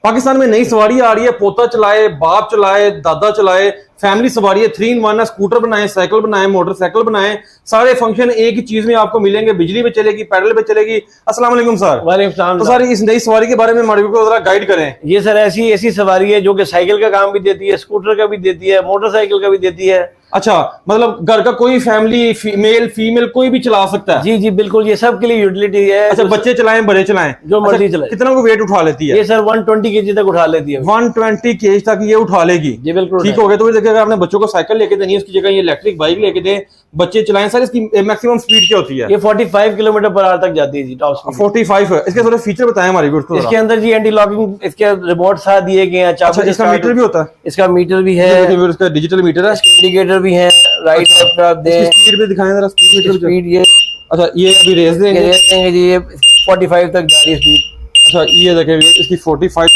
पाकिस्तान में नई सवारी आ रही है, पोता चलाए, बाप चलाए, दादा चलाए, फैमिली सवारी है, 3 in 1 है, स्कूटर बनाए, साइकिल बनाए, मोटरसाइकिल बनाए, सारे फंक्शन एक ही चीज में आपको मिलेंगे। बिजली पे चलेगी, पैडल पे चलेगी। अस्सलाम वालेकुम सर। वालेकुम सलाम। तो सर इस नई सवारी के बारे में हमारे को जरा गाइड करें। ये सर ऐसी ऐसी सवारी है जो कि साइकिल का काम भी देती है, स्कूटर का भी देती है, मोटरसाइकिल का भी देती है। अच्छा, मतलब घर का कोई फैमिली मेल फीमेल कोई भी चला सकता है? जी जी बिल्कुल, ये सब के लिए यूटिलिटी है। अच्छा, बच्चे चलाएं, बड़े चलाएं, जो मर्जी अच्छा, चलाए। कितना को वेट उठा लेती है? ये सर 120 kg तक उठा लेती है। 120 kg तक ये उठा लेगी? जी बिल्कुल ठीक हो गया। तो फिर देखिए, अगर आपने बच्चों को साइकिल लेके देनी है, उसकी जगह ये इलेक्ट्रिक बाइक लेके दें, बच्चे चलाएं। सर इसकी मैक्सिमम स्पीड क्या होती है? ये 45 km/h तक जाती है जी, टॉप स्पीड। 45 है। इसके थोड़े फीचर बताएं हमारे व्यूअर्स को। इसके अंदर जी एंटी लॉकिंग, इसके रिमोट साथ दिए गए हैं। अच्छा, इसका मीटर भी होता है? इसका मीटर भी है, इसका डिजिटल मीटर है, इंडिकेटर भी है। राइट लेफ्ट आप दें। स्पीड पे दिखाएं जरा, स्पीड मीटर। स्पीड ये अच्छा, ये अभी रेस देंगे जी, ये 45 तक जा रही है स्पीड। अच्छा, ये देखें इसकी 45